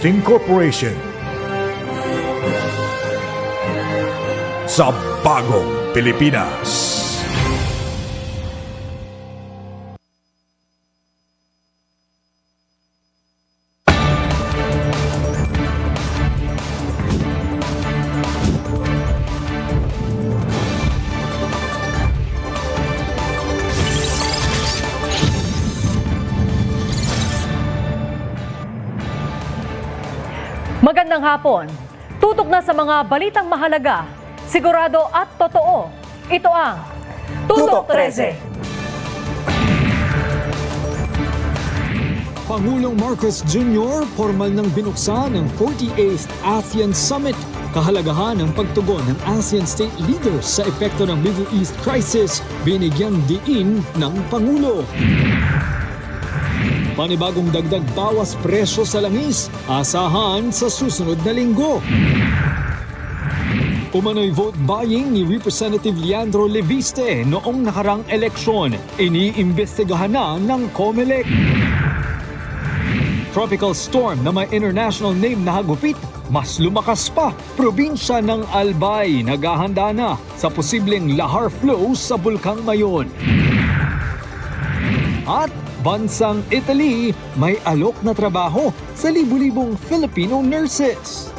Incorporation sa bagong Pilipinas. Magandang hapon. Tutok na sa mga balitang mahalaga, sigurado at totoo. Ito ang Tutok 13. Pangulong Marcos Jr. formal nang binuksan ng 48th ASEAN Summit. Kahalagahan ng pagtugon ng ASEAN state leaders sa epekto ng Middle East crisis, binigyang diin ng Pangulo. Panibagong dagdag bawas presyo sa langis, asahan sa susunod na linggo. Umano'y vote buying ni Representative Leandro Leviste noong nakarang eleksyon, iniimbestigahan na ng COMELEC. Tropical storm na may international name na hagupit, mas lumakas pa. Probinsya ng Albay naghahanda na sa posibleng lahar flow sa Bulkang Mayon. At bansang Italy may alok na trabaho sa libu-libong Filipino nurses.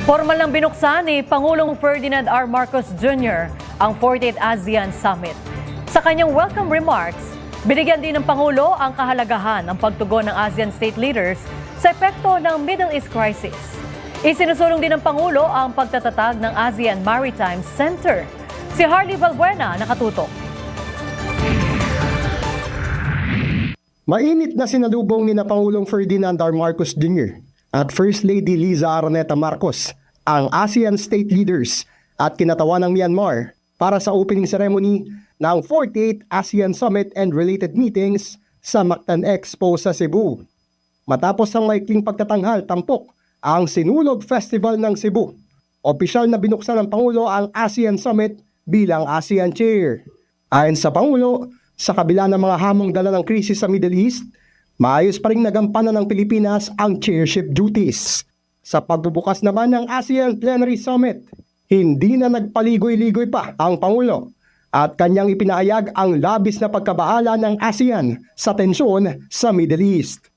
Formal nang binuksan ni Pangulong Ferdinand R. Marcos Jr. ang 48th ASEAN Summit. Sa kanyang welcome remarks, binigyan din ng Pangulo ang kahalagahan ng pagtugon ng ASEAN state leaders sa epekto ng Middle East crisis. Isinusulong din ng Pangulo ang pagtatatag ng ASEAN Maritime Center. Si Harley Valbuena nakatutok. Mainit na sinalubong ni na Pangulong Ferdinand R. Marcos Jr. at First Lady Liza Araneta Marcos ang ASEAN state leaders at kinatawan ng Myanmar para sa opening ceremony ng 48th ASEAN Summit and related meetings sa Mactan Expo sa Cebu. Matapos ang maikling pagtatanghal tampok ang Sinulog Festival ng Cebu, opisyal na binuksan ng Pangulo ang ASEAN Summit bilang ASEAN Chair. Ayon sa Pangulo, sa kabila ng mga hamong dala ng krisis sa Middle East, maayos pa rin nagampanan ng Pilipinas ang chairship duties. Sa pagbubukas naman ng ASEAN Plenary Summit, hindi na nagpaligoy-ligoy pa ang Pangulo at kanyang ipinahayag ang labis na pagkabahala ng ASEAN sa tensyon sa Middle East.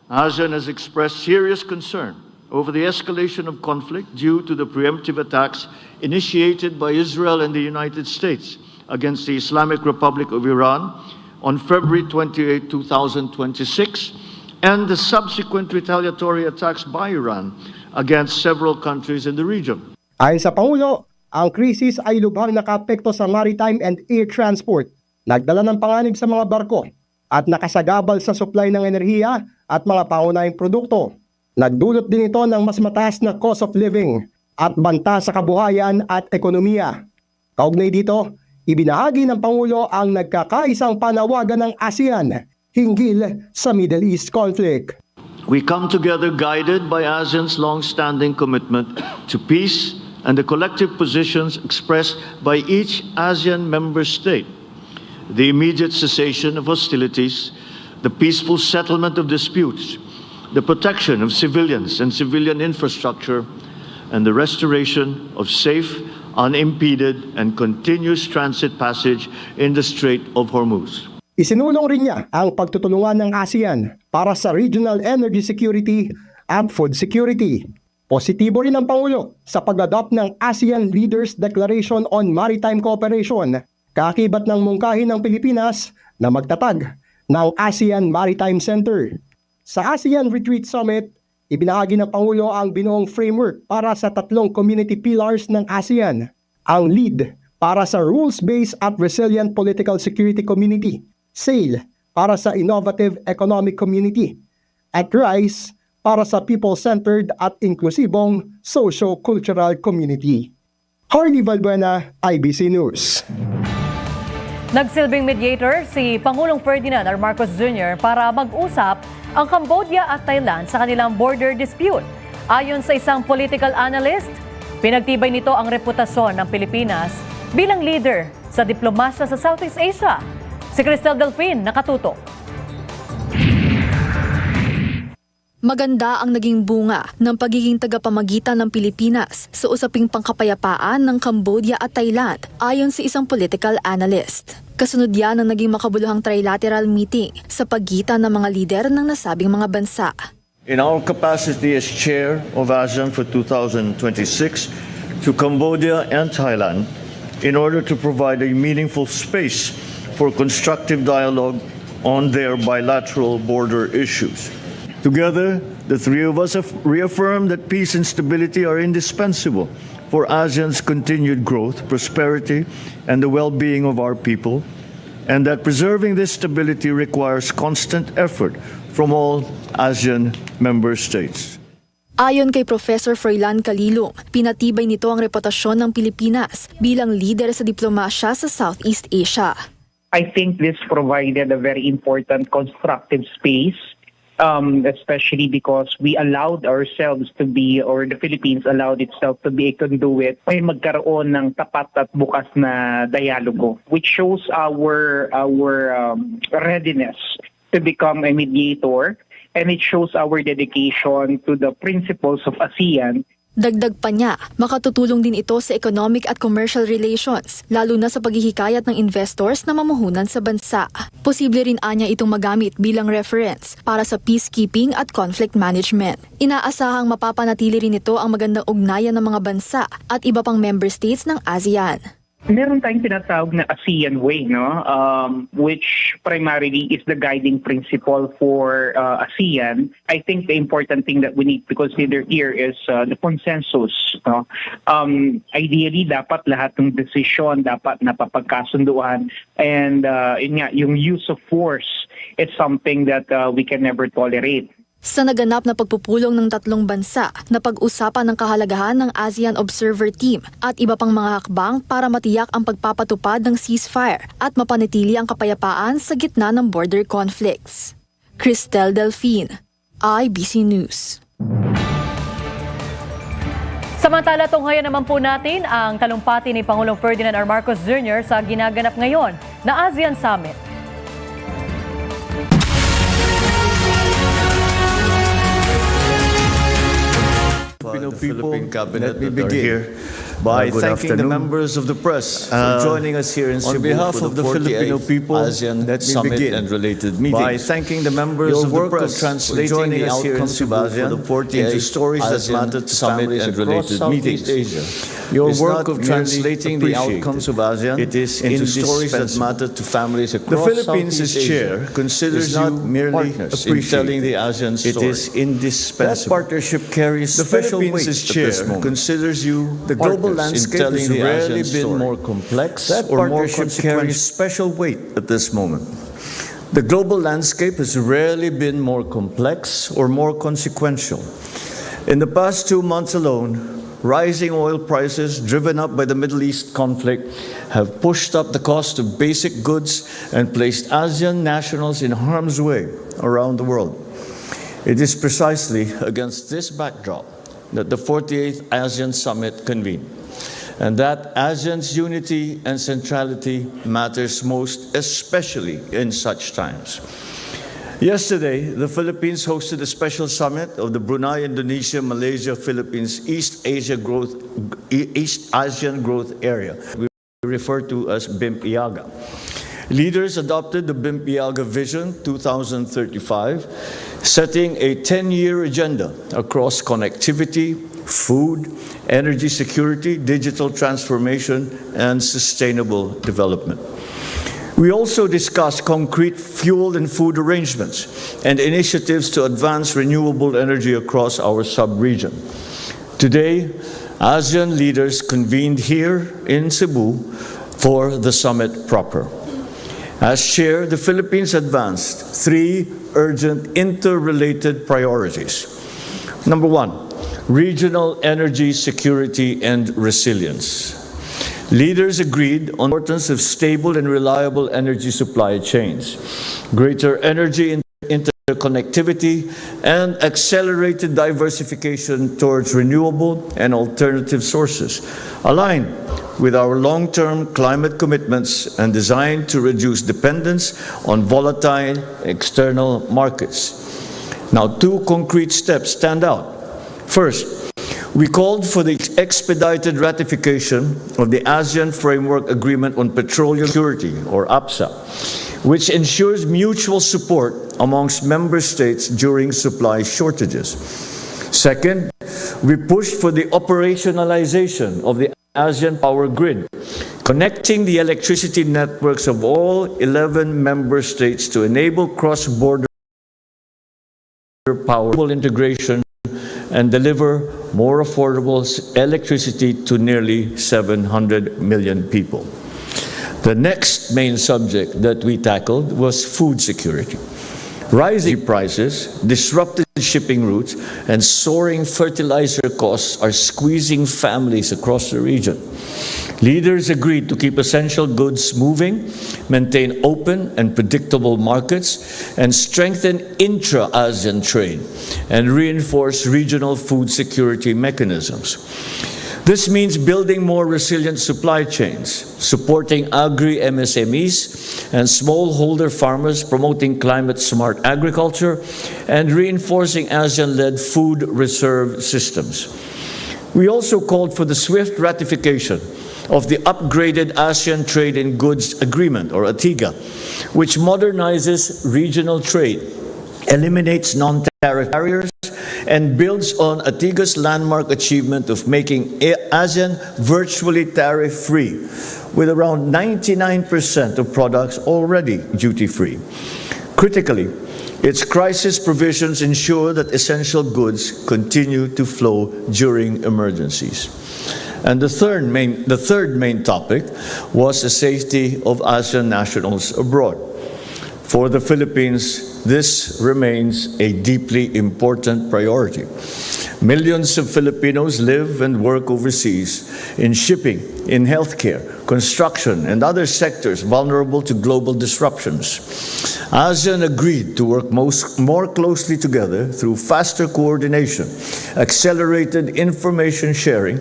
ASEAN has expressed serious concern over the escalation of conflict due to the preemptive attacks initiated by Israel and the United States against the Islamic Republic of Iran on February 28, 2026, and the subsequent retaliatory attacks by Iran against several countries in the region. Ayon sa Pangulo, ang krisis ay lubhang nakaapekto sa maritime and air transport, nagdala ng panganib sa mga barko, at nakasagabal sa supply ng enerhiya at mga pangunahing produkto. Nagdulot din ito ng mas mataas na cost of living at banta sa kabuhayan at ekonomiya. Kaugnay dito, ibinahagi ng Pangulo ang nagkakaisang panawagan ng ASEAN hinggil sa Middle East conflict. We come together guided by ASEAN's long-standing commitment to peace and the collective positions expressed by each ASEAN member state. The immediate cessation of hostilities, the peaceful settlement of disputes, the protection of civilians and civilian infrastructure, and the restoration of safe, unimpeded, and continuous transit passage in the Strait of Hormuz. Isinulong rin niya ang pagtutulungan ng ASEAN para sa regional energy security at food security. Positibo rin ang Pangulo sa pag-adopt ng ASEAN Leaders Declaration on Maritime Cooperation, kaakibat ng mungkahi ng Pilipinas na magtatag ng ASEAN Maritime Center. Sa ASEAN Retreat Summit, ibinahagi ng Pangulo ang binuong framework para sa tatlong community pillars ng ASEAN. Ang LEAD para sa Rules-Based at Resilient Political Security Community, SAIL para sa Innovative Economic Community, at RISE para sa People-Centered at Inklusibong Socio-Cultural Community. Harley Valbuena, IBC News. Nagsilbing mediator si Pangulong Ferdinand R. Marcos Jr. para mag-usap ang Cambodia at Thailand sa kanilang border dispute. Ayon sa isang political analyst, Pinagtibay nito ang reputasyon ng Pilipinas bilang leader sa diplomasya sa Southeast Asia. Si Cristel Delfin, nakatutok. Maganda ang naging bunga ng pagiging tagapamagitan ng Pilipinas sa usaping pangkapayapaan ng Cambodia at Thailand ayon sa isang political analyst. Kasunod yan ang naging makabuluhang trilateral meeting sa pagitan ng mga lider ng nasabing mga bansa. In our capacity as chair of ASEAN for 2026 to Cambodia and Thailand, in order to provide a meaningful space for constructive dialogue on their bilateral border issues. Together, the three of us have reaffirmed that peace and stability are indispensable for ASEAN's continued growth, prosperity, and the well-being of our people, and that preserving this stability requires constant effort from all ASEAN member states. Ayon kay Professor Froilan Calilong, pinatibay nito ang reputasyon ng Pilipinas bilang leader sa diplomasya sa Southeast Asia. I think this provided a very important constructive space, especially because we allowed ourselves to be, or the Philippines allowed itself to be a conduit ay magkaroon ng tapat at bukas na dialogo, which shows our readiness to become a mediator, and it shows our dedication to the principles of ASEAN. Dagdag pa niya, makatutulong din ito sa economic at commercial relations, lalo na sa paghihikayat ng investors na mamuhunan sa bansa. Posible rin anya itong magamit bilang reference para sa peacekeeping at conflict management. Inaasahang mapapanatili rin ito ang magandang ugnayan ng mga bansa at iba pang member states ng ASEAN. Meron tayong tinatawag na ASEAN Way, no? Which primarily is the guiding principle for ASEAN. I think the important thing that we need to consider here is the consensus. No? Ideally, dapat lahat ng desisyon dapat napapagkasunduan, and yung use of force is something that we can never tolerate. Sa naganap na pagpupulong ng tatlong bansa, napag-usapan ng kahalagahan ng ASEAN Observer Team at iba pang mga hakbang para matiyak ang pagpapatupad ng ceasefire at mapanatili ang kapayapaan sa gitna ng border conflicts. Cristel Delfin, IBC News. Samantala, tunghayan naman po natin ang talumpati ni Pangulong Ferdinand R. Marcos Jr. sa ginaganap ngayon na ASEAN Summit. Filipino people, let me begin here by thanking the members of the press for joining us here in Cebu. On behalf of the Filipino people, ASEAN Summit and related meetings. By thanking the members of the press for joining us here in Cebu for the 14th stories that matter to families and related meetings. Your work of translating the outcomes of ASEAN into stories that matter to families across the Philippines as chair considers you merely in telling the ASEAN story. It is indispensable. That partnership carries special weight as chair considers you the global landscape has rarely been more complex or more carries special weight at this moment. The global landscape has rarely been more complex or more consequential. In the past 2 months alone, rising oil prices driven up by the Middle East conflict have pushed up the cost of basic goods and placed ASEAN nationals in harm's way around the world. It is precisely against this backdrop that the 48th ASEAN Summit convened, and that ASEAN's unity and centrality matters most, especially in such times. Yesterday, the Philippines hosted a special summit of the Brunei, Indonesia, Malaysia, Philippines, East ASEAN Growth Area, we refer to as BIMP-IAGA. Leaders adopted the BIMP-IAGA Vision 2035, setting a 10-year agenda across connectivity, food, energy security, digital transformation, and sustainable development. We also discussed concrete fuel and food arrangements and initiatives to advance renewable energy across our sub-region. Today, ASEAN leaders convened here in Cebu for the summit proper. As chair, the Philippines advanced 3 urgent interrelated priorities. Number 1, regional energy security and resilience. Leaders agreed on the importance of stable and reliable energy supply chains, greater energy interconnectivity, and accelerated diversification towards renewable and alternative sources, aligned with our long-term climate commitments and designed to reduce dependence on volatile external markets. Now, two concrete steps stand out. First, we called for the expedited ratification of the ASEAN Framework Agreement on Petroleum Security, or APSA, which ensures mutual support amongst member states during supply shortages. Second, we pushed for the operationalization of the ASEAN power grid, connecting the electricity networks of all 11 member states to enable cross-border power integration and deliver more affordable electricity to nearly 700 million people. The next main subject that we tackled was food security. Rising prices, disrupted shipping routes, and soaring fertilizer costs are squeezing families across the region. Leaders agreed to keep essential goods moving, maintain open and predictable markets, and strengthen intra-ASEAN trade, and reinforce regional food security mechanisms. This means building more resilient supply chains, supporting agri-MSMEs and smallholder farmers, promoting climate-smart agriculture, and reinforcing ASEAN-led food reserve systems. We also called for the swift ratification of the upgraded ASEAN Trade in Goods Agreement, or ATIGA, which modernizes regional trade, eliminates non-tariff barriers, and builds on ATIGA's landmark achievement of making ASEAN virtually tariff-free, with around 99% of products already duty-free. Critically, its crisis provisions ensure that essential goods continue to flow during emergencies. And the third main topic was the safety of ASEAN nationals abroad. For the Philippines, this remains a deeply important priority. Millions of Filipinos live and work overseas in shipping, in healthcare, construction, and other sectors vulnerable to global disruptions. ASEAN agreed to work more closely together through faster coordination, accelerated information sharing,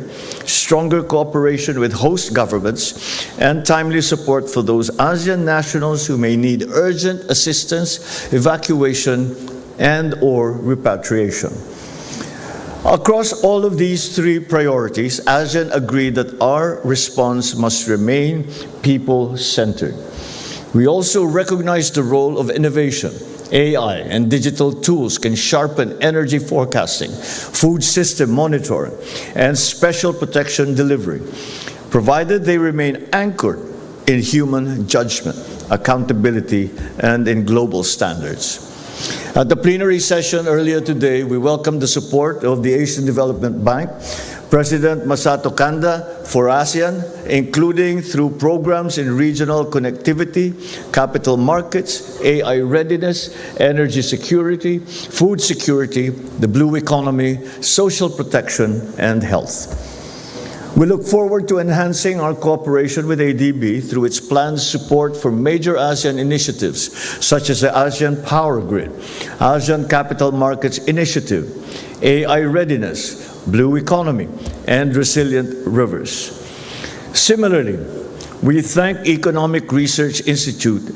stronger cooperation with host governments, and timely support for those ASEAN nationals who may need urgent assistance, evacuation, and/or repatriation. Across all of these three priorities, ASEAN agreed that our response must remain people-centered. We also recognize the role of innovation. AI and digital tools can sharpen energy forecasting, food system monitoring, and special protection delivery, provided they remain anchored in human judgment, accountability, and in global standards. At the plenary session earlier today, we welcomed the support of the Asian Development Bank, President Masato Kanda, for ASEAN, including through programs in regional connectivity, capital markets, AI readiness, energy security, food security, the blue economy, social protection, and health. We look forward to enhancing our cooperation with ADB through its planned support for major ASEAN initiatives, such as the ASEAN Power Grid, ASEAN Capital Markets Initiative, AI Readiness, Blue Economy, and Resilient Rivers. Similarly, we thank Economic Research Institute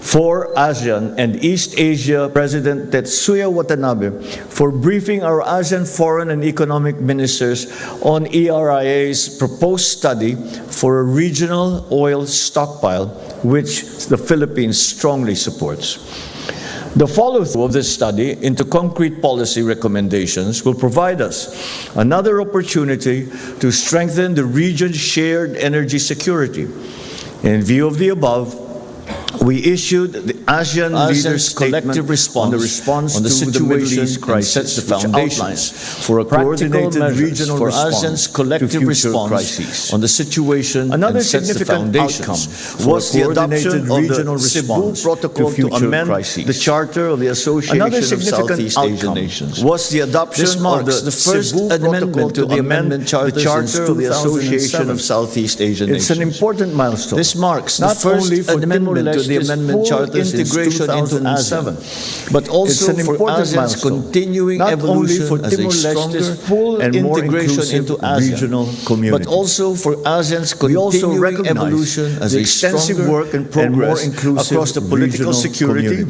for ASEAN and East Asia President Tetsuya Watanabe for briefing our ASEAN foreign and economic ministers on ERIA's proposed study for a regional oil stockpile, which the Philippines strongly supports. The follow-through of this study into concrete policy recommendations will provide us another opportunity to strengthen the region's shared energy security. In view of the above, we issued the ASEAN Leaders' Collective Response on the situation crisis, which outlines for a coordinated regional response to future crises. On the situation and sets the foundations was the adoption of the Cebu Protocol to amend the Charter of the Association of Southeast Asian Nations. Was the adoption of the first amendment to the amendment Charter of the Association of Southeast Asian Nations. It's an important milestone. This marks the first amendment to the Amendment Charter integration into ASEAN, but also for ASEAN's continuing evolution as a stronger and more inclusive regional community. But also for ASEAN's continuing evolution as a extensive work and progress across the political security,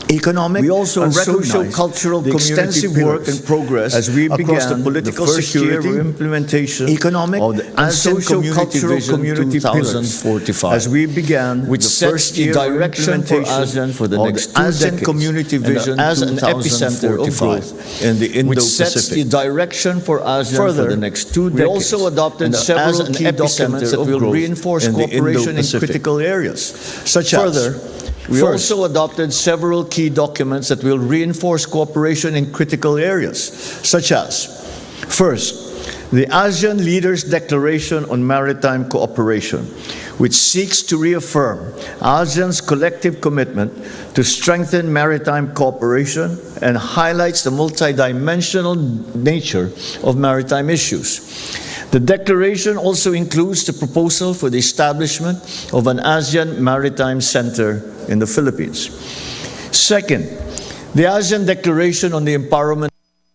economic, and socio-cultural the extensive work and progress as we began across the political security implementation economic of the ASEAN socio-cultural community 2045 as we began which sets the direction for ASEAN for the next 2 ASEAN decades community vision as an epicenter of growth in the Indo-Pacific. Which sets the direction for ASEAN for the next 2 decades. We also adopted several key documents that will reinforce cooperation in critical areas, such as we also adopted several key documents that will reinforce cooperation in critical areas, such as, first, the ASEAN Leaders' Declaration on Maritime Cooperation, which seeks to reaffirm ASEAN's collective commitment to strengthen maritime cooperation and highlights the multidimensional nature of maritime issues. The declaration also includes the proposal for the establishment of an ASEAN Maritime Center in the Philippines. Second, the ASEAN Declaration on the Empowerment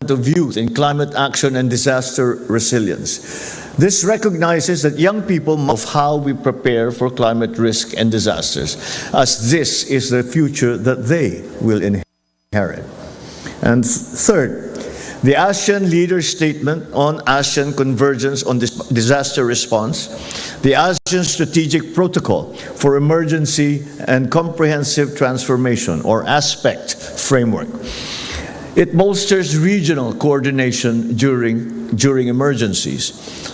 of Youth in Climate Action and Disaster Resilience. This recognizes that young people of how we prepare for climate risk and disasters, as this is the future that they will inherit. And third, the ASEAN Leaders' Statement on ASEAN Convergence on Disaster Response, the ASEAN Strategic Protocol for Emergency and Comprehensive Transformation, or ASPECT framework. It bolsters regional coordination during emergencies.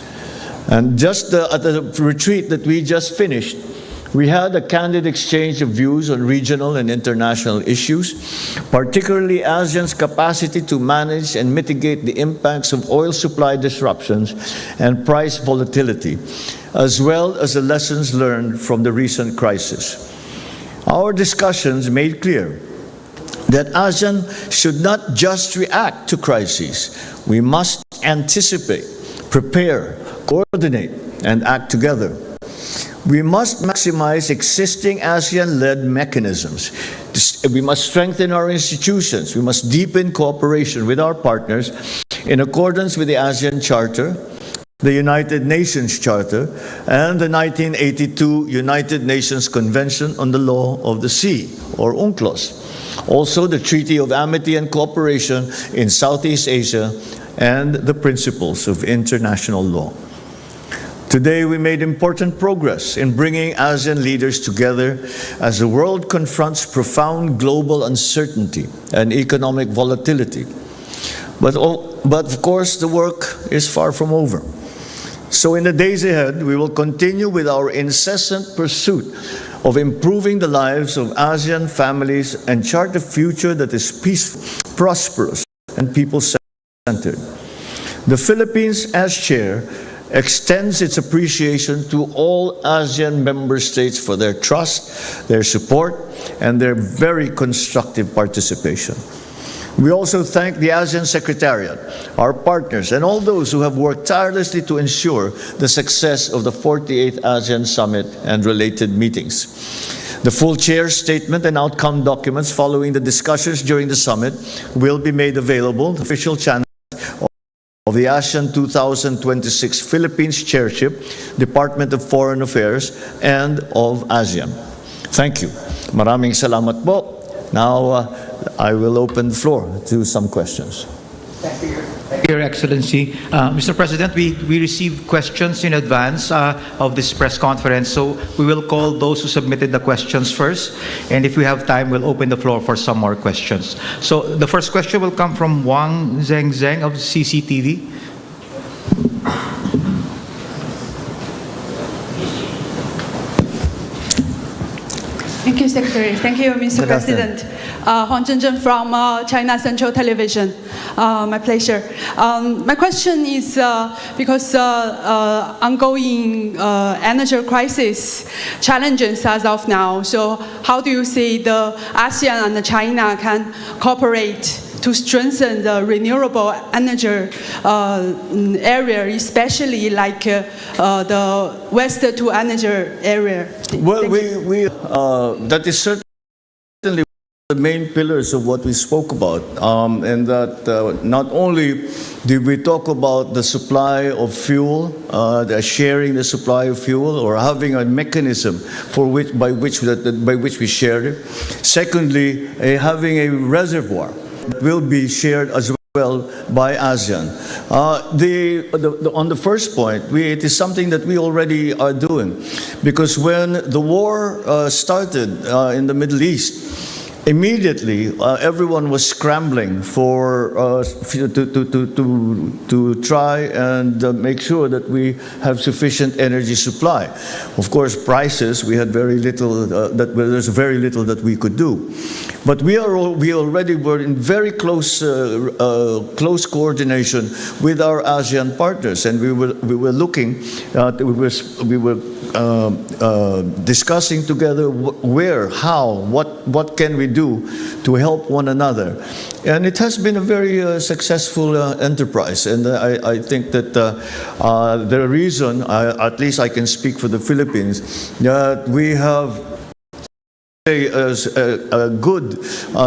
And just at the retreat that we just finished, we had a candid exchange of views on regional and international issues, particularly ASEAN's capacity to manage and mitigate the impacts of oil supply disruptions and price volatility, as well as the lessons learned from the recent crisis. Our discussions made clear that ASEAN should not just react to crises. We must anticipate, prepare, coordinate, and act together. We must maximize existing ASEAN-led mechanisms. We must strengthen our institutions. We must deepen cooperation with our partners in accordance with the ASEAN Charter, the United Nations Charter, and the 1982 United Nations Convention on the Law of the Sea, or UNCLOS. Also, the Treaty of Amity and Cooperation in Southeast Asia and the principles of international law. Today, we made important progress in bringing ASEAN leaders together as the world confronts profound global uncertainty and economic volatility. But of course, the work is far from over. So in the days ahead, we will continue with our incessant pursuit of improving the lives of ASEAN families and chart a future that is peaceful, prosperous, and people-centered. The Philippines, as chair, extends its appreciation to all ASEAN member states for their trust, their support, and their very constructive participation. We also thank the ASEAN Secretariat, our partners, and all those who have worked tirelessly to ensure the success of the 48th ASEAN Summit and related meetings. The full chair's statement and outcome documents following the discussions during the summit will be made available, the official channel of the ASEAN 2026 Philippines Chairship, Department of Foreign Affairs, and of ASEAN. Thank you. Maraming salamat po. Now, I will open the floor to some questions. Thank you, Your Excellency. Mr. President, we received questions in advance of this press conference, so we will call those who submitted the questions first, and if we have time, we'll open the floor for some more questions. So the first question will come from Wang Zheng of CCTV. Thank you, Secretary. Thank you, Mr. President. Huang Zhenzhen from China Central Television. My pleasure. My question is because ongoing energy crisis challenges as of now. So how do you see the ASEAN and China can cooperate to strengthen the renewable energy area, especially like the waste to energy area? Well, Thank you. that is certainly the main pillars of what we spoke about, and that not only did we talk about the supply of fuel, sharing the supply of fuel, or having a mechanism by which we share it. Secondly, having a reservoir that will be shared as well by ASEAN. On the first point, it is something that we already are doing, because when the war started in the Middle East, immediately, everyone was scrambling to try and make sure that we have sufficient energy supply. Of course, prices, we had very little. There's very little that we could do, but we already were in very close coordination with our ASEAN partners, and we were looking. We were discussing together where, how, what can we do to help one another. And it has been a very successful enterprise. And I think that the reason, at least I can speak for the Philippines, that we have a good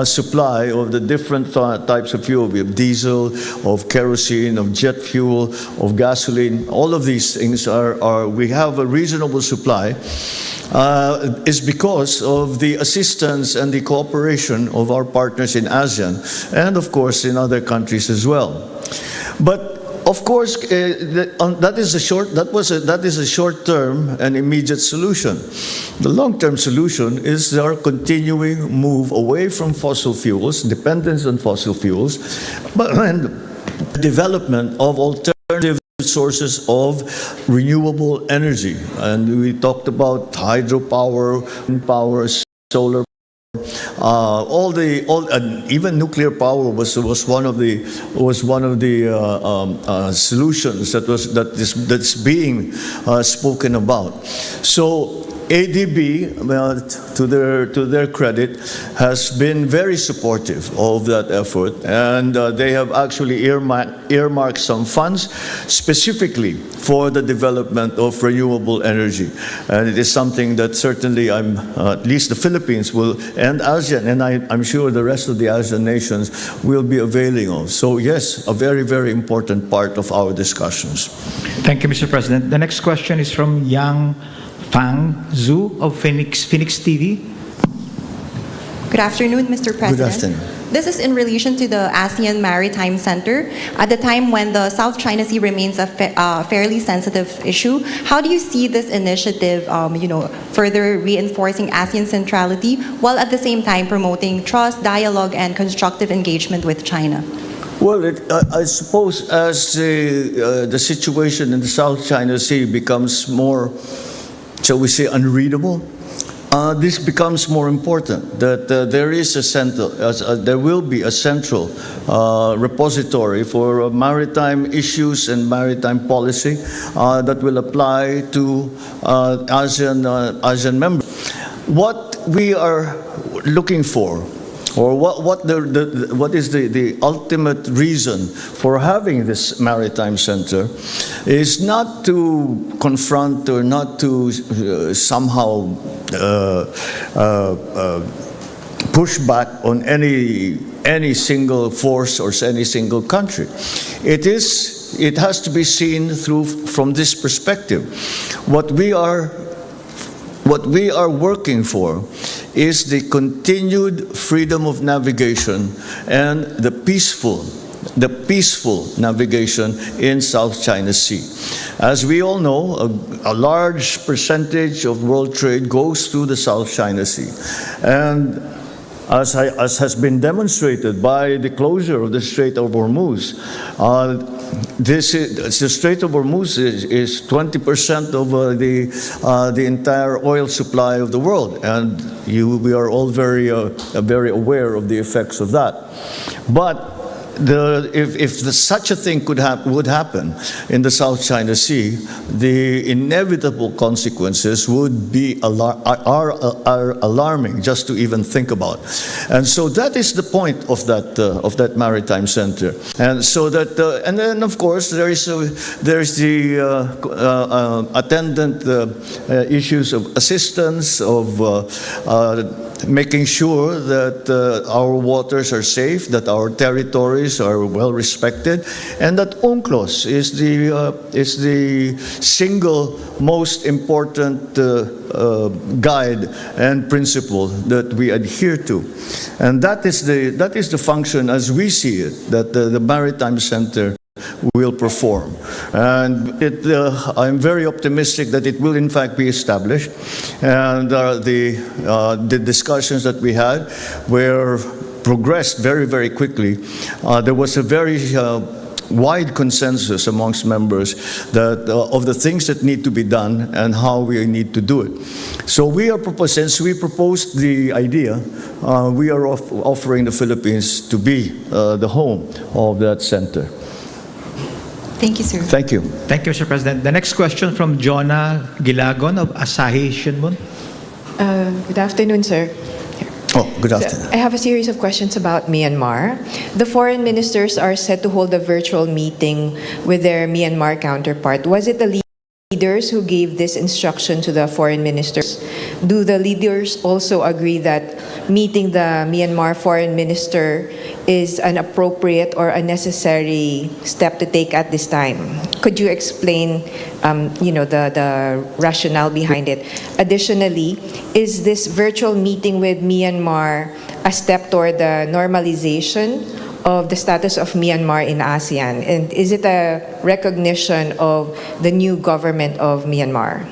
supply of the different types of fuel. We have diesel, of kerosene, of jet fuel, of gasoline. All of these things we have a reasonable supply. Is because of the assistance and the cooperation of our partners in ASEAN, and of course in other countries as well. But of course, that is a short-term and immediate solution. The long-term solution is our continuing move away from fossil fuels, dependence on fossil fuels, and development of alternative sources of renewable energy. And we talked about hydropower, wind power, solar. Even nuclear power was one of the solutions that's being spoken about. So ADB, to their credit, has been very supportive of that effort, and they have actually earmarked some funds specifically for the development of renewable energy. And it is something that certainly at least the Philippines will, and ASEAN, and I'm sure the rest of the ASEAN nations will be availing of. So yes, a very, very important part of our discussions. Thank you, Mr. President. The next question is from Yang Fang Zhu of Phoenix TV. Good afternoon, Mr. President. Good afternoon. This is in relation to the ASEAN Maritime Center. At the time when the South China Sea remains a fairly sensitive issue, how do you see this initiative, further reinforcing ASEAN centrality while at the same time promoting trust, dialogue, and constructive engagement with China? Well, I suppose as the situation in the South China Sea becomes more, shall we say, unreadable, this becomes more important, that there will be a central repository for maritime issues and maritime policy that will apply to ASEAN members. What we are looking for, or what is the ultimate reason for having this maritime center, is not to confront or not to somehow push back on any single force or any single country. It has to be seen from this perspective. What we are working for is the continued freedom of navigation and the peaceful navigation in South China Sea. As we all know, a large percentage of world trade goes through the South China Sea. And as has been demonstrated by the closure of the Strait of Hormuz, the Strait of Hormuz is 20% of the entire oil supply of the world, and we are all very aware of the effects of that. But such a thing would happen in the South China Sea, the inevitable consequences would be are alarming just to even think about. And so that is the point of that maritime center. And so that and then of course there is the attendant issues of assistance, of making sure that our waters are safe, that our territories are well respected, and that UNCLOS is the single most important guide and principle that we adhere to, and that is the function as we see it that the Maritime Center will perform. And I'm very optimistic that it will in fact be established. And the discussions that we had were progressed very, very quickly. There was a very wide consensus amongst members that of the things that need to be done and how we need to do it. So since we proposed the idea, we are offering the Philippines to be the home of that center. Thank you, sir. Thank you. Thank you, Mr. President. The next question from Jonah Gilagon of Asahi Shinbun. Good afternoon, sir. Oh, good afternoon. I have a series of questions about Myanmar. The foreign ministers are set to hold a virtual meeting with their Myanmar counterpart. Was it the leaders who gave this instruction to the foreign ministers? Do the leaders also agree that meeting the Myanmar foreign minister is an appropriate or a necessary step to take at this time? Could you explain, the rationale behind it? Additionally, is this virtual meeting with Myanmar a step toward the normalization of the status of Myanmar in ASEAN? And is it a recognition of the new government of Myanmar?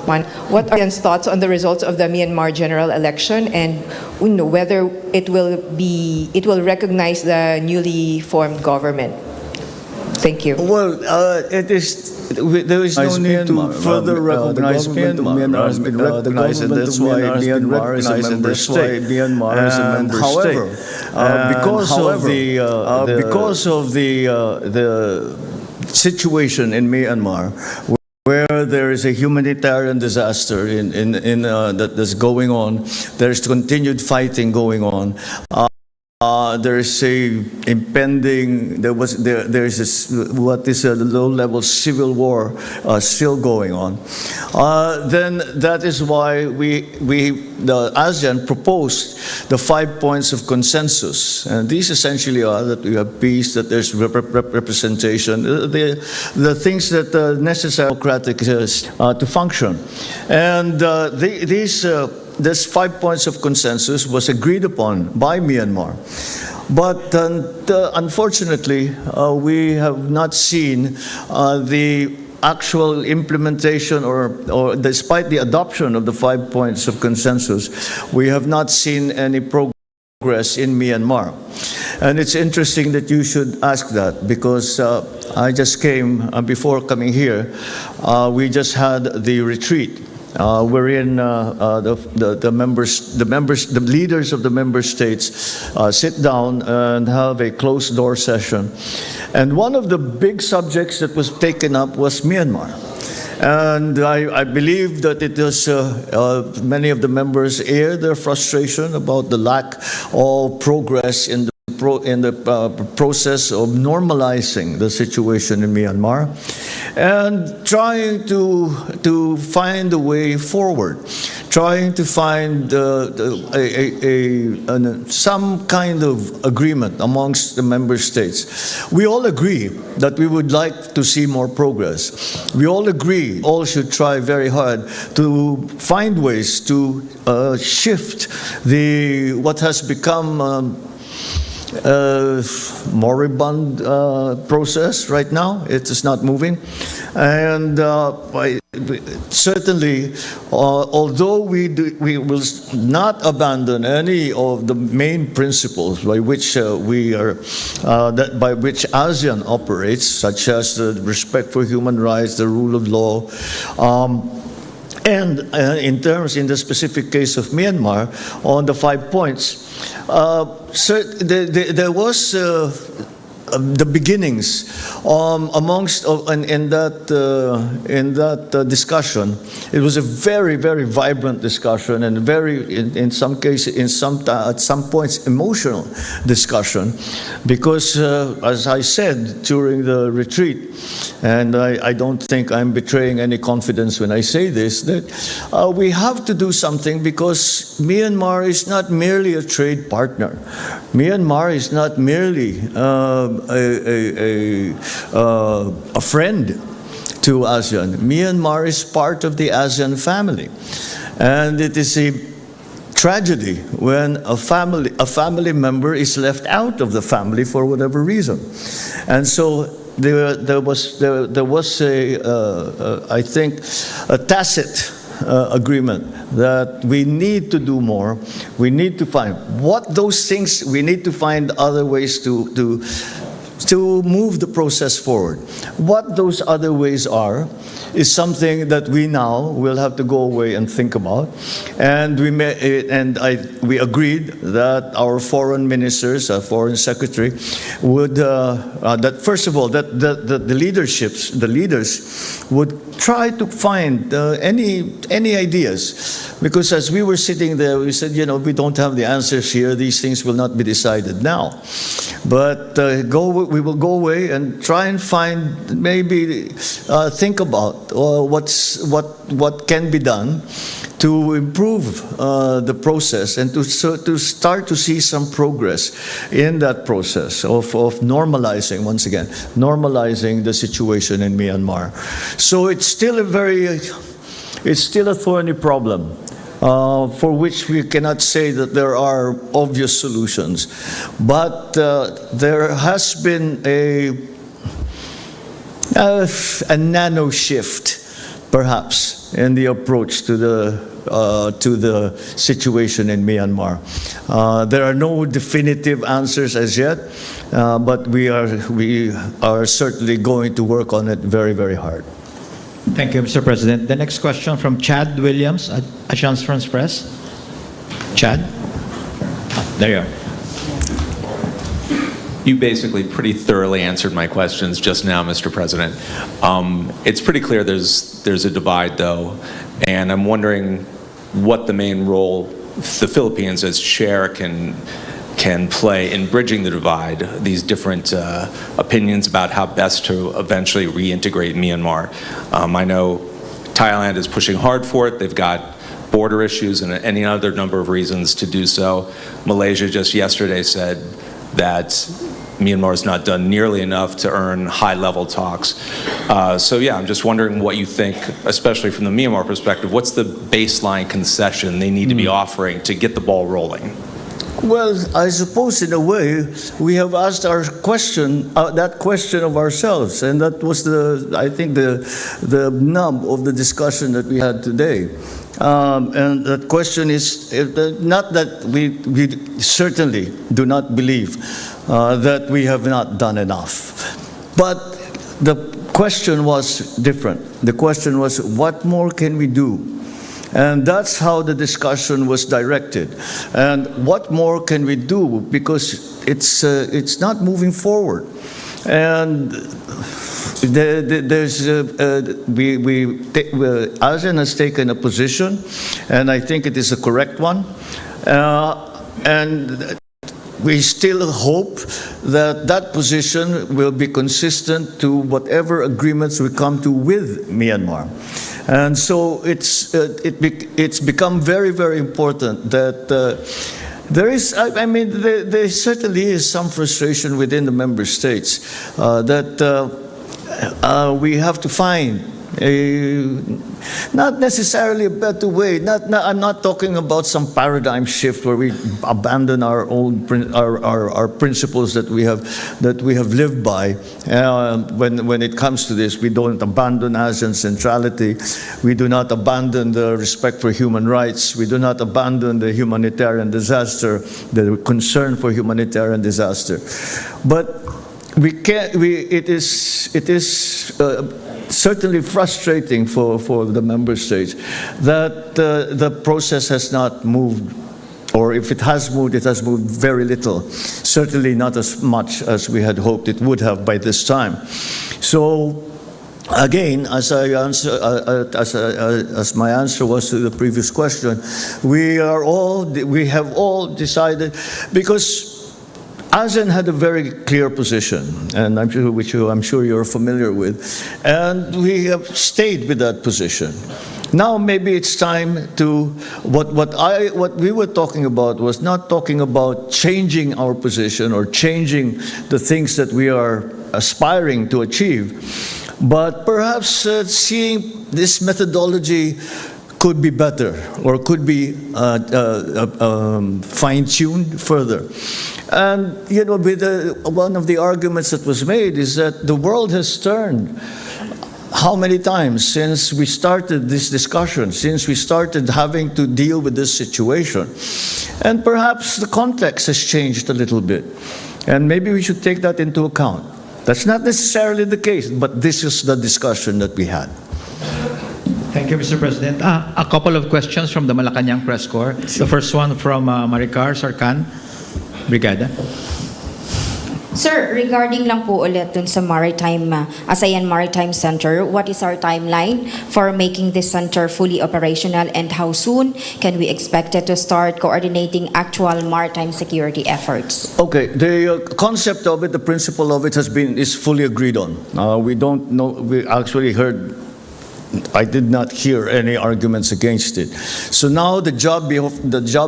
What are ASEAN's thoughts on the results of the Myanmar general election, and whether it will recognize the newly formed government? Thank you. Well, there is no need to further recognize Myanmar. Myanmar has been recognized, and that's why Myanmar is a member state. However, because of the situation in Myanmar, where there is a humanitarian disaster that is going on, there's continued fighting going on. There is what is a low-level civil war still going on. Then that is why the ASEAN proposed the 5 points of consensus, and these essentially are that we have peace, that there's representation, the things that are necessary democratic to function, and this 5 points of consensus was agreed upon by Myanmar. But unfortunately, we have not seen the actual implementation or despite the adoption of the 5 points of consensus, we have not seen any progress in Myanmar. And it's interesting that you should ask that, because I just came, before coming here, we just had the retreat wherein the leaders of the member states sit down and have a closed-door session. And one of the big subjects that was taken up was Myanmar. And I believe that it is many of the members aired their frustration about the lack of progress in the process of normalizing the situation in Myanmar, and trying to find a way forward, trying to find some kind of agreement amongst the member states. We all agree that we would like to see more progress. We all agree, all should try very hard to find ways to shift what has become moribund process right now. It is not moving, and certainly, although we will not abandon any of the main principles by which by which ASEAN operates, such as the respect for human rights, the rule of law, And in the specific case of Myanmar, on the 5 points, there was the beginnings amongst in that discussion. It was a very, very vibrant discussion, and very in some cases, at some points, emotional discussion, because as I said during the retreat, and I don't think I'm betraying any confidence when I say this, that we have to do something, because Myanmar is not merely a trade partner. Myanmar is not merely a friend to ASEAN. Myanmar is part of the ASEAN family, and it is a tragedy when a family member is left out of the family for whatever reason. And so there was I think a tacit agreement that we need to do more. We need to find what those things. We need to find other ways to move the process forward. What those other ways are is something that we now will have to go away and think about. And we agreed that our foreign ministers, our foreign secretary, would that first of all that the leaders would try to find any ideas, because as we were sitting there, we said, we don't have the answers here. These things will not be decided now, but we will go away and try and find, maybe think about what can be done to improve the process, and to start to see some progress in that process of normalizing, once again, normalizing the situation in Myanmar. So it's still a thorny problem, for which we cannot say that there are obvious solutions. But there has been a nano shift, perhaps, in the approach to the situation in Myanmar. There are no definitive answers as yet, but we are certainly going to work on it very, very hard. Thank you, Mr. President. The next question from Chad Williams at Agence France Presse. Chad? There you are. You basically pretty thoroughly answered my questions just now, Mr. President. It's pretty clear there's a divide, though, and I'm wondering what the main role the Philippines as chair can play in bridging the divide, these different opinions about how best to eventually reintegrate Myanmar. I know Thailand is pushing hard for it. They've got border issues and any other number of reasons to do so. Malaysia just yesterday said that Myanmar has not done nearly enough to earn high-level talks. So yeah, I'm just wondering what you think, especially from the Myanmar perspective, what's the baseline concession they need to be offering to get the ball rolling? Well, I suppose in a way we have asked that question of ourselves, and that was I think the nub of the discussion that we had today. And that question is not that we certainly do not believe that we have not done enough, but the question was different. The question was, what more can we do? And that's how the discussion was directed. And what more can we do? Because it's not moving forward. And ASEAN has taken a position, and I think it is a correct one. And we still hope that that position will be consistent to whatever agreements we come to with Myanmar. And so it's become very, very important that there certainly is some frustration within the member states that we have to find not necessarily a better way. I'm not talking about some paradigm shift where we abandon our old our principles that we have lived by. When it comes to this, we don't abandon ASEAN centrality. We do not abandon the respect for human rights. We do not abandon the humanitarian disaster, the concern for humanitarian disaster. But we can't. It is certainly frustrating for the member states that the process has not moved, or if it has moved very little, certainly not as much as we had hoped it would have by this time. So again, as my answer was to the previous question, we have all decided, because ASEAN had a very clear position, and which I'm sure you're familiar with, and we have stayed with that position. Now maybe it's time to, what we were talking about was not talking about changing our position or changing the things that we are aspiring to achieve, but perhaps seeing this methodology could be better, or could be fine-tuned further. And one of the arguments that was made is that the world has turned. How many times since we started this discussion, since we started having to deal with this situation? And perhaps the context has changed a little bit. And maybe we should take that into account. That's not necessarily the case, but this is the discussion that we had. Thank you, Mr. President. A couple of questions from the Malacanang Press Corps. The first one from Maricar Sarkan, Brigada. Sir, regarding lang po ulit dun sa ASEAN Maritime Center, what is our timeline for making this center fully operational, and how soon can we expect it to start coordinating actual maritime security efforts? Okay, the concept of it, the principle of it is fully agreed on. We don't know, we actually heard, I did not hear any arguments against it. So now the job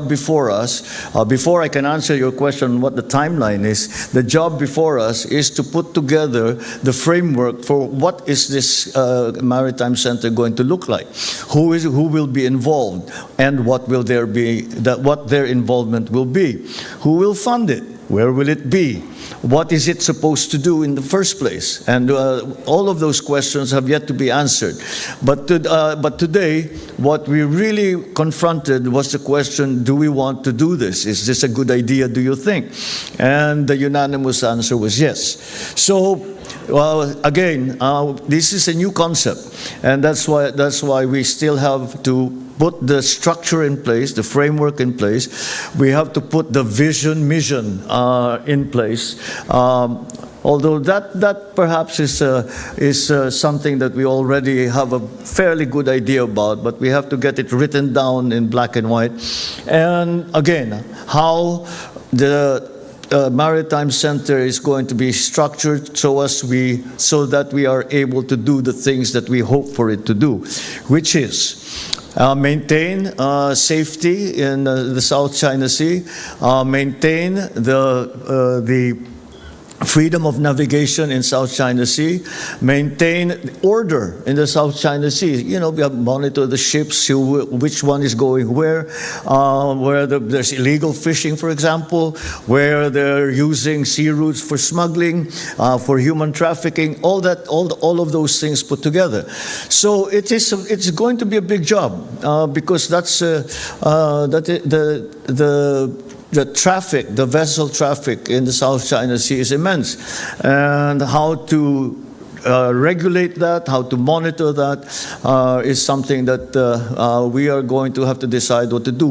before us, before I can answer your question on what the timeline is, the job before us is to put together the framework for what is this maritime center going to look like, who will be involved, and what their involvement will be, who will fund it, where will it be, what is it supposed to do in the first place? And all of those questions have yet to be answered. But today, what we really confronted was the question, do we want to do this? Is this a good idea, do you think? And the unanimous answer was yes. So, again, this is a new concept, and that's why we still have to put the structure in place, the framework in place. We have to put the mission in place. Although that perhaps is something that we already have a fairly good idea about, but we have to get it written down in black and white. And again, how the Maritime Center is going to be structured so that we are able to do the things that we hope for it to do, which is maintain safety in the South China Sea, maintain the freedom of navigation in South China Sea, maintain order in the South China Sea. We have monitor the ships, which one is going where there's illegal fishing, for example, where they're using sea routes for smuggling, for human trafficking, all of those things put together. So it's going to be a big job, because that's the traffic, the vessel traffic in the South China Sea is immense, and how to regulate that, how to monitor that, is something that we are going to have to decide what to do.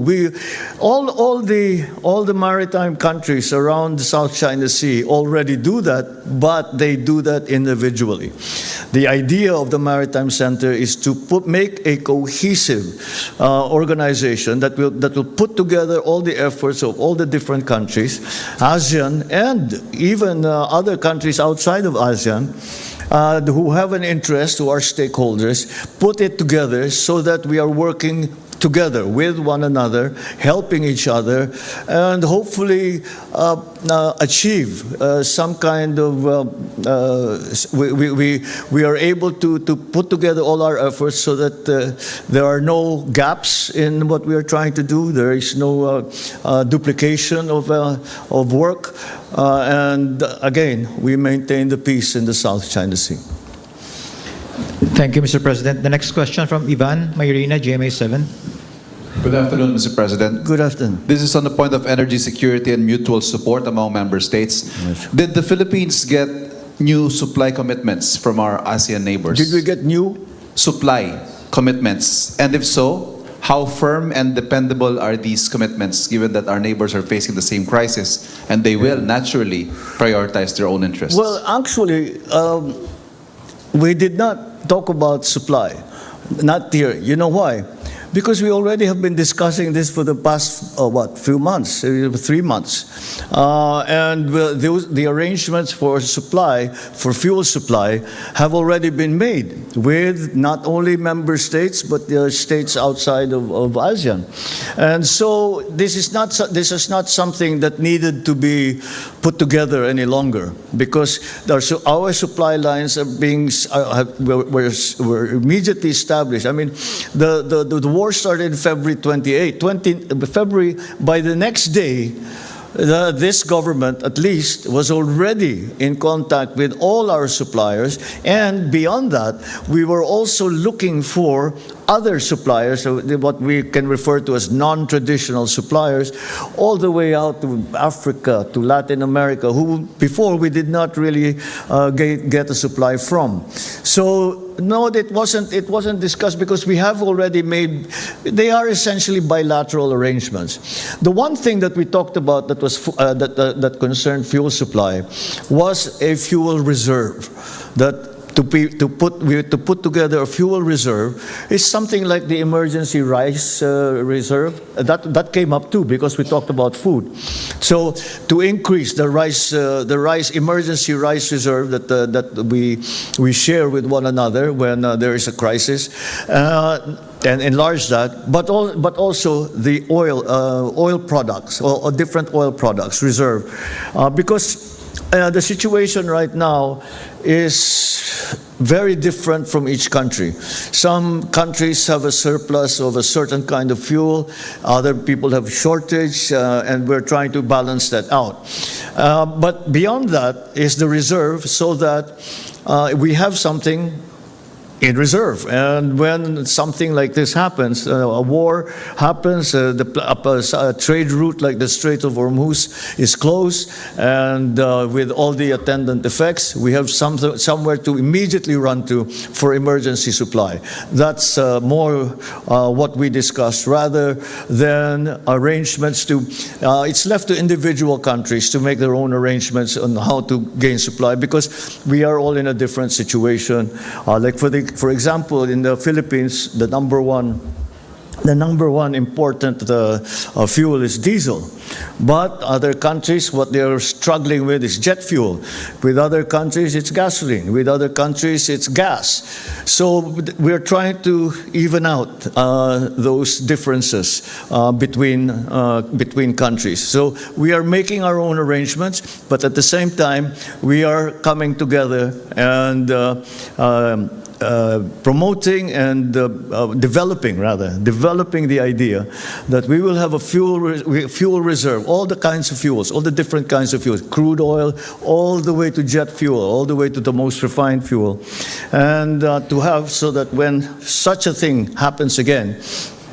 All the maritime countries around the South China Sea already do that, but they do that individually. The idea of the Maritime Center is to make a cohesive organization that will put together all the efforts of all the different countries, ASEAN, and even other countries outside of ASEAN, who have an interest, who are stakeholders, put it together so that we are working together with one another, helping each other, and hopefully achieve some kind of, we are able to put together all our efforts so that there are no gaps in what we are trying to do, there is no duplication of work, and again, we maintain the peace in the South China Sea. Thank you, Mr. President. The next question from Ivan Mayrina, GMA7. Good afternoon, Mr. President. Good afternoon. This is on the point of energy security and mutual support among member states. Yes. Did the Philippines get new supply commitments from our ASEAN neighbors? Did we get new supply commitments? And if so, how firm and dependable are these commitments, given that our neighbors are facing the same crisis and they will naturally prioritize their own interests? Well, actually, we did not talk about supply. Not here. You know why? Because we already have been discussing this for the past, few months, 3 months. And the arrangements for supply, for fuel supply, have already been made with not only member states, but the states outside of ASEAN. And so this is not something that needed to be put together any longer, because our supply lines were immediately established. I mean, the war started February 28. February, by the next day, this government, at least, was already in contact with all our suppliers, and beyond that, we were also looking for other suppliers, so what we can refer to as non-traditional suppliers, all the way out to Africa, to Latin America, who before we did not really get a supply from. So no, it wasn't discussed, because we have already made. They are essentially bilateral arrangements. The one thing that we talked about that was that concerned fuel supply was a fuel reserve. That to put together a fuel reserve is something like the emergency rice reserve. That came up too, because we talked about food. So to increase the emergency rice reserve that we share with one another when there is a crisis, and enlarge that, but also the oil products, or different oil products reserve, because the situation right now is very different from each country. Some countries have a surplus of a certain kind of fuel, other people have shortage, and we're trying to balance that out. But beyond that is the reserve, so that we have something in reserve. And when something like this happens, a war happens, a trade route like the Strait of Hormuz is closed, and with all the attendant effects, we have somewhere to immediately run to for emergency supply. That's more what we discussed, rather than arrangements to, it's left to individual countries to make their own arrangements on how to gain supply, because we are all in a different situation. Like for example, in the Philippines, the number one important fuel is diesel. But other countries, what they are struggling with is jet fuel. With other countries, it's gasoline. With other countries, it's gas. So we're trying to even out those differences between countries. So we are making our own arrangements, but at the same time, we are coming together and promoting and developing the idea that we will have a fuel reserve, all the kinds of fuels, all the different kinds of fuels, crude oil, all the way to jet fuel, all the way to the most refined fuel, and to have, so that when such a thing happens again,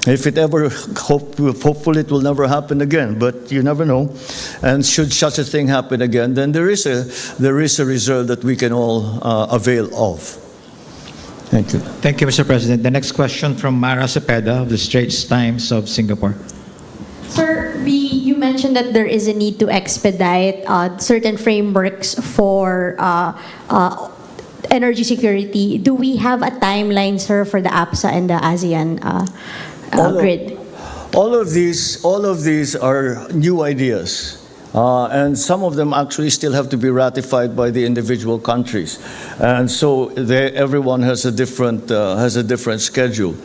if it ever, hopefully it will never happen again, but you never know. And should such a thing happen again, then there is a reserve that we can all avail of. Thank you. Thank you, Mr. President. The next question from Mara Cepeda of the Straits Times of Singapore. Sir, you mentioned that there is a need to expedite certain frameworks for energy security. Do we have a timeline, sir, for the APSA and the ASEAN grid? All of these are new ideas. And some of them actually still have to be ratified by the individual countries, and so everyone has a different schedule.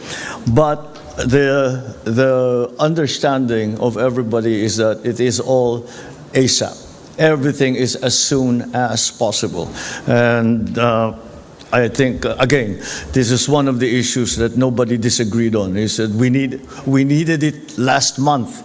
But the understanding of everybody is that it is all ASAP. Everything is as soon as possible, and I think, again, this is one of the issues that nobody disagreed on. Is that we needed it last month.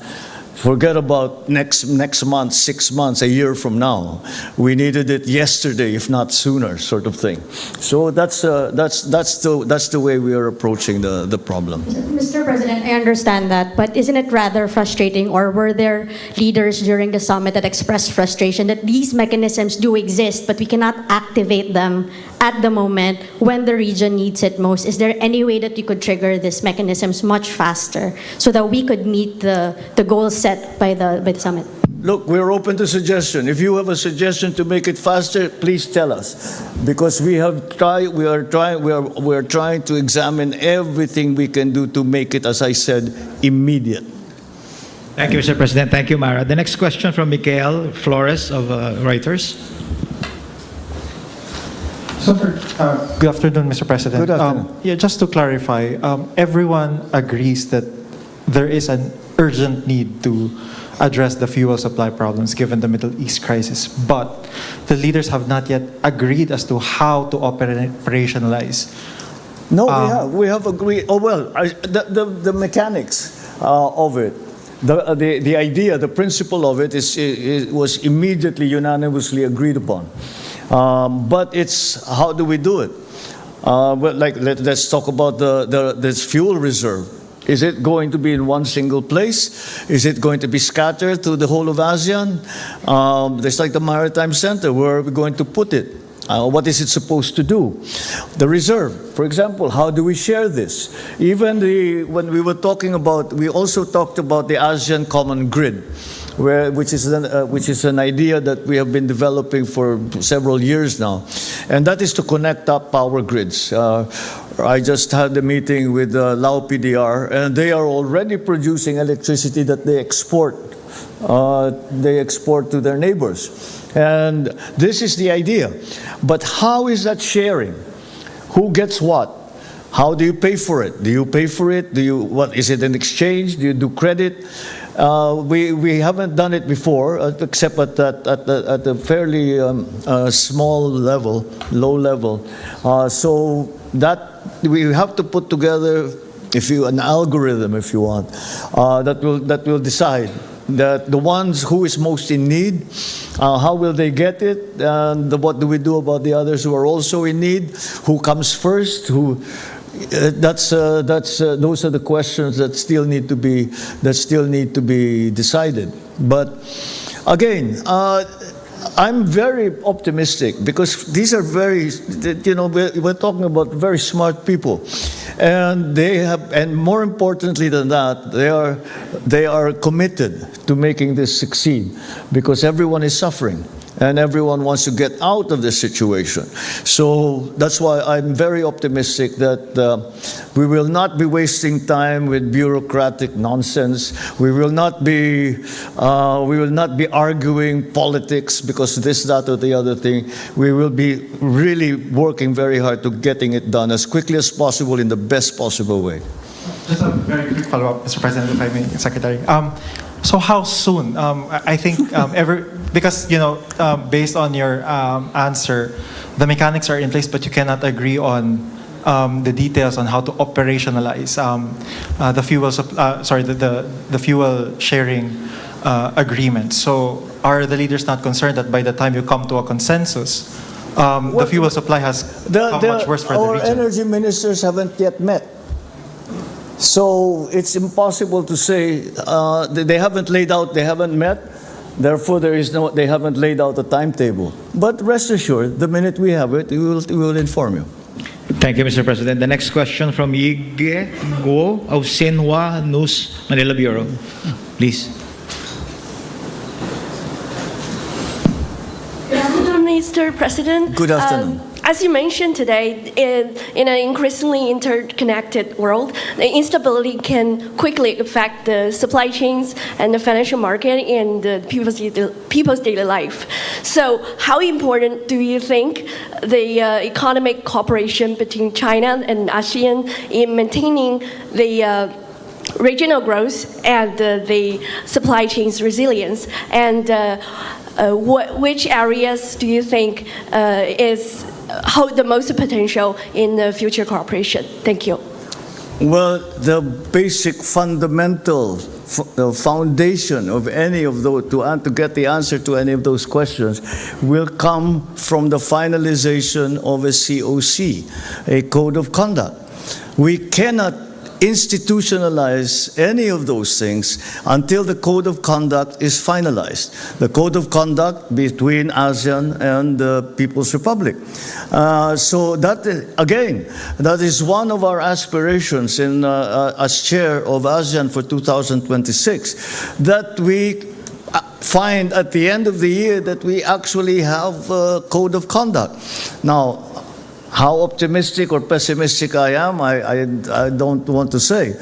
Forget about next month, 6 months, a year from now. We needed it yesterday, if not sooner, sort of thing. So that's the way we are approaching the problem. Mr. President, I understand that, but isn't it rather frustrating, or were there leaders during the summit that expressed frustration that these mechanisms do exist, but we cannot activate them at the moment when the region needs it most? Is there any way that you could trigger these mechanisms much faster so that we could meet the goals set by the summit? Look, we're open to suggestion. If you have a suggestion to make it faster, please tell us, because we are trying to examine everything we can do to make it, as I said, immediate. Thank you, Mr. President. Thank you, Mara. The next question from Miguel Flores of Reuters. So, good afternoon, Mr. President. Good afternoon. Yeah, just to clarify, everyone agrees that there is an urgent need to address the fuel supply problems given the Middle East crisis, but the leaders have not yet agreed as to how to operationalize. No, we have agreed. Oh well, the mechanics of it, the idea, the principle of it was immediately unanimously agreed upon. But it's how do we do it? Well, let's talk about this fuel reserve. Is it going to be in one single place? Is it going to be scattered to the whole of ASEAN? There's like the Maritime Center. Where are we going to put it? What is it supposed to do? The reserve, for example, how do we share this? Even when we were talking about, we also talked about the ASEAN Common Grid, which is an idea that we have been developing for several years now, and that is to connect up power grids. I just had a meeting with Lao PDR, and they are already producing electricity that they export to their neighbors. And this is the idea. But how is that sharing? Who gets what? How do you pay for it? Do you pay for it? What is it, an exchange? Do you do credit? We haven't done it before, except at a fairly small level, low level. So that we have to put together, an algorithm, if you want, that will decide that the ones who is most in need, how will they get it, and what do we do about the others who are also in need? Who comes first? Those are the questions that still need to be decided. But again, I'm very optimistic because these are we're talking about very smart people, and and more importantly than that, they are committed to making this succeed, because everyone is suffering. And everyone wants to get out of this situation. So that's why I'm very optimistic that we will not be wasting time with bureaucratic nonsense. We will not be arguing politics because this, that, or the other thing. We will be really working very hard to getting it done as quickly as possible in the best possible way. Just a very quick follow-up, Mr. President, if I may, Secretary. So how soon? I think because based on your answer, the mechanics are in place, but you cannot agree on the details on how to operationalize the fuel sharing agreement. So are the leaders not concerned that by the time you come to a consensus, the fuel supply has become much worse for the region? Our energy ministers haven't yet met. So it's impossible to say they haven't met. Therefore, they haven't laid out a timetable. But rest assured, the minute we have it, we will inform you. Thank you, Mr. President. The next question from Yige Guo of Xinhua News Manila Bureau. Please. Good afternoon, Mr. President. Good afternoon. As you mentioned today, in an increasingly interconnected world, the instability can quickly affect the supply chains and the financial market and the people's daily life. So how important do you think the economic cooperation between China and ASEAN in maintaining the regional growth and the supply chain's resilience? And which areas do you think hold the most potential in the future cooperation? Thank you. Well, the basic fundamental foundation of any of those, to get the answer to any of those questions, will come from the finalization of a COC, a code of conduct. We cannot institutionalize any of those things until the code of conduct is finalized. The code of conduct between ASEAN and the People's Republic. So that, again, that is one of our aspirations in, as chair of ASEAN for 2026, that we find at the end of the year that we actually have a code of conduct. Now, how optimistic or pessimistic I am, I don't want to say.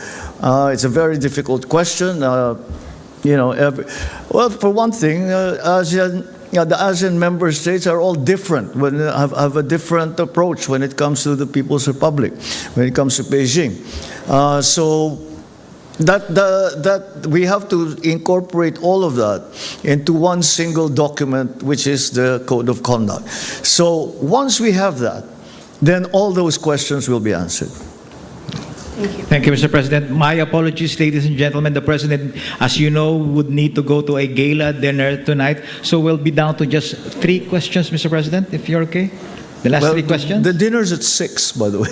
It's a very difficult question. You know, well, for one thing, ASEAN, the ASEAN member states are all different, have a different approach when it comes to the People's Republic, when it comes to Beijing. So that we have to incorporate all of that into one single document, which is the Code of Conduct. So once we have that, then all those questions will be answered. Thank you, Mr. President. My apologies, ladies and gentlemen. The President, as you know, would need to go to a gala dinner tonight. So we'll be down to just 3 questions, Mr. President, if you're okay. The last 3 questions. The dinner's at 6, by the way.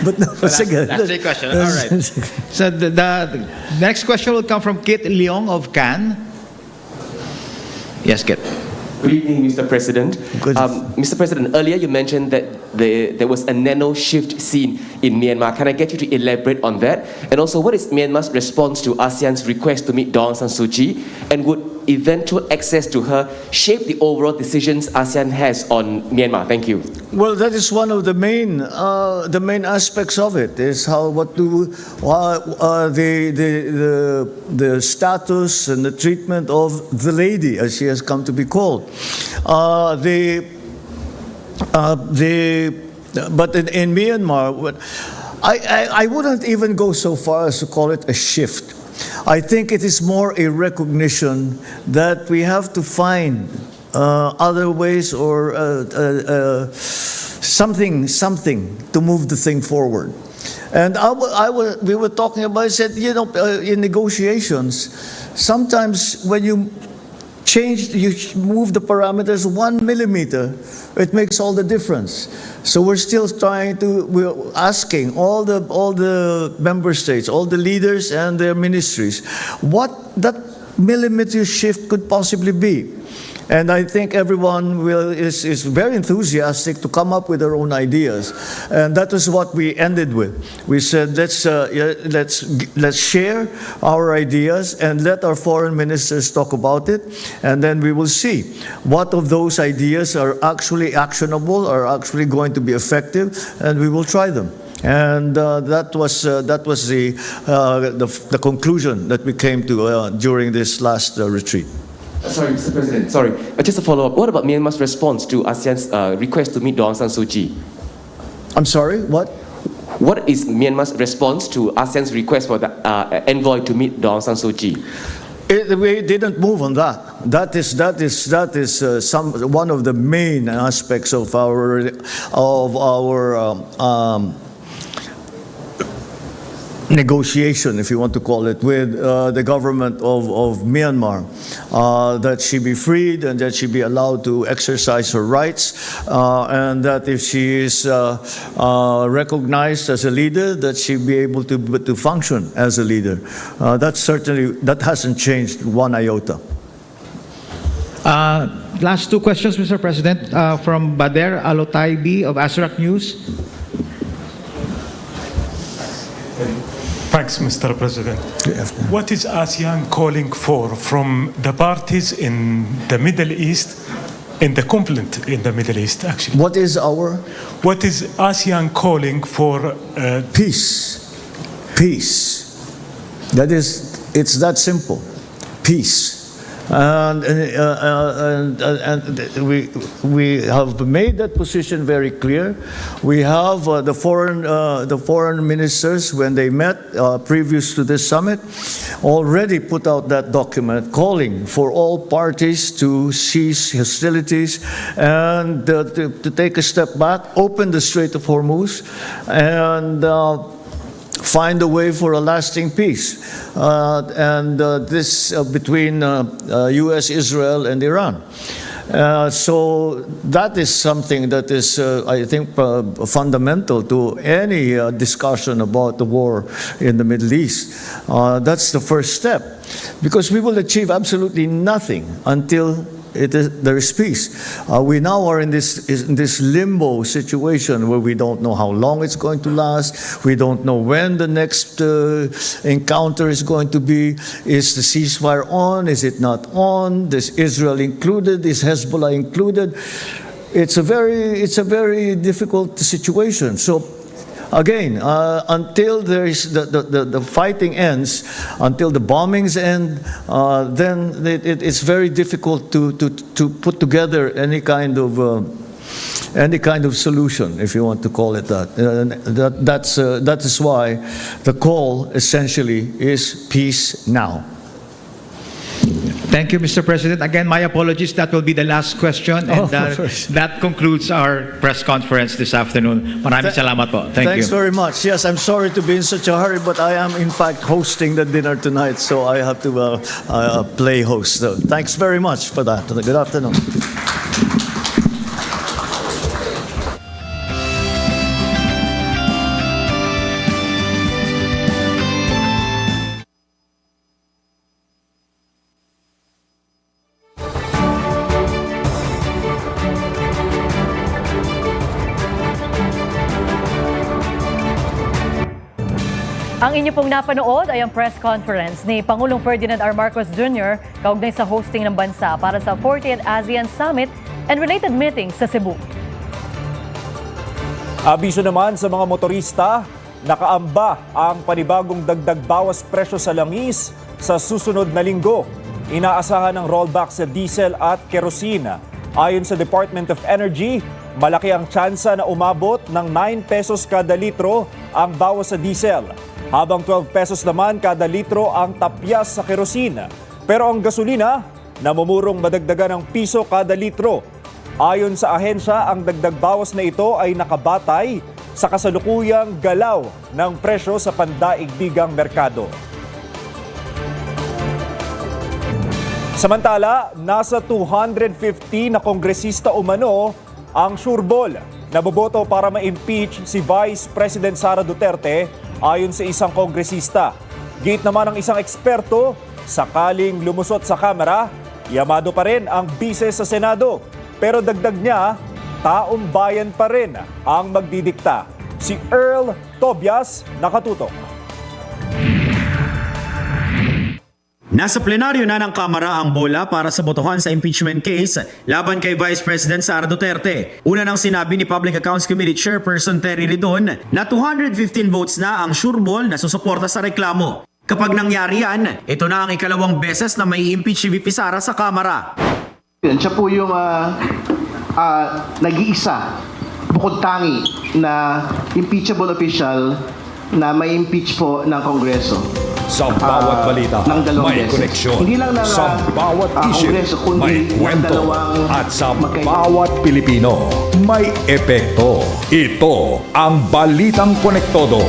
But no, last 3 questions. All right. So the next question will come from Kit Leong of Cannes. Yes, Kit. Good evening, Mr. President. Mr. President, earlier you mentioned that there was a nano shift seen in Myanmar. Can I get you to elaborate on that? And also, what is Myanmar's response to ASEAN's request to meet Daw Aung San Suu Kyi? And would eventual access to her shape the overall decisions ASEAN has on Myanmar? Thank you. Well, that is one of the main aspects of it. Is how the status and the treatment of the lady, as she has come to be called. But in Myanmar, I wouldn't even go so far as to call it a shift. I think it is more a recognition that we have to find other ways or something to move the thing forward. And we were talking about, I said, you know, in negotiations, sometimes when you move the parameters 1 millimeter, it makes all the difference. So we're still we're asking all the member states, all the leaders and their ministries, what that millimeter shift could possibly be. And I think everyone is very enthusiastic to come up with their own ideas. And that is what we ended with. We said, let's share our ideas and let our foreign ministers talk about it. And then we will see what of those ideas are actually actionable, are actually going to be effective, and we will try them. And that was the conclusion that we came to during this last retreat. Sorry, Mr. President. Sorry, just a follow-up. What about Myanmar's response to ASEAN's request to meet Daw Aung San Suu Kyi? I'm sorry, what? What is Myanmar's response to ASEAN's request for the envoy to meet Daw Aung San Suu Kyi? We didn't move on that. That is one of the main aspects of our negotiation, if you want to call it, with the government of Myanmar, that she be freed and that she be allowed to exercise her rights, and that if she is recognized as a leader, that she be able to function as a leader. That hasn't changed one iota. Last 2 questions, Mr. President, from Bader Alotaibi of Asrak News. Thanks, Mr. President. What is ASEAN calling for from the parties in the Middle East, in the conflict in the Middle East, actually? What is ASEAN calling for? Peace. Peace. It's that simple. Peace. We have made that position very clear. We have the foreign ministers, when they met previous to this summit, already put out that document calling for all parties to cease hostilities and to take a step back, open the Strait of Hormuz, and find a way for a lasting peace, this between U.S., Israel, and Iran. So that is something that is, I think, fundamental to any discussion about the war in the Middle East. That's the first step, because we will achieve absolutely nothing until there is peace. We now are in this limbo situation where we don't know how long it's going to last. We don't know when the next encounter is going to be. Is the ceasefire on? Is it not on? Is Israel included? Is Hezbollah included? It's a very difficult situation. So again, until there is the fighting ends, until the bombings end, then it's very difficult to put together any kind of solution, if you want to call it that. That is why the call essentially is peace now. Thank you, Mr. President. Again, my apologies. That will be the last question. And that concludes our press conference this afternoon. Maraming salamat po. Thanks very much. Yes, I'm sorry to be in such a hurry, but I am in fact hosting the dinner tonight, so I have to play host. So thanks very much for that. Good afternoon. Ang inyo pong napanood ay ang press conference ni Pangulong Ferdinand R. Marcos Jr. kaugnay sa hosting ng bansa para sa 40th ASEAN Summit and related meetings sa Cebu. Abiso naman sa mga motorista, nakaamba ang panibagong dagdag bawas presyo sa langis sa susunod na linggo. Inaasahan ng rollback sa diesel at kerosene. Ayon sa Department of Energy, malaki ang tsansa na umabot ng 9 pesos kada litro ang bawas sa diesel, habang 12 pesos naman kada litro ang tapyas sa kerosene. Pero ang gasolina, namumurong madagdagan ng piso kada litro. Ayon sa ahensya, ang dagdag bawas na ito ay nakabatay sa kasalukuyang galaw ng presyo sa pandaigdigang merkado. Samantala, nasa 250 na kongresista umano ang sureball na boboto para ma-impeach si Vice President Sara Duterte, ayon sa isang kongresista. Gate naman ng isang eksperto, sakaling lumusot sa Kamara, yamado pa rin ang bise sa Senado. Pero dagdag niya, taong bayan pa rin ang magdidikta. Si Earl Tobias, nakatutok. Nasa plenaryo na ng Kamara ang bola para sa botohan sa impeachment case laban kay Vice President Sara Duterte. Una nang sinabi ni Public Accounts Committee Chairperson Terry Ridon na 215 votes na ang sureball na susuporta sa reklamo. Kapag nangyari yan, ito na ang ikalawang beses na may impeach si VP Sara sa Kamara. Siya po yung nag-iisa, bukod tangi na impeachable official na may impeach po ng Kongreso. Sa bawat balita, may koneksyon. Hindi lang sa bawat issue, Kongreso, kundi may kwento. At sa bawat Pilipino, may epekto. Ito ang Balitang Konektodo.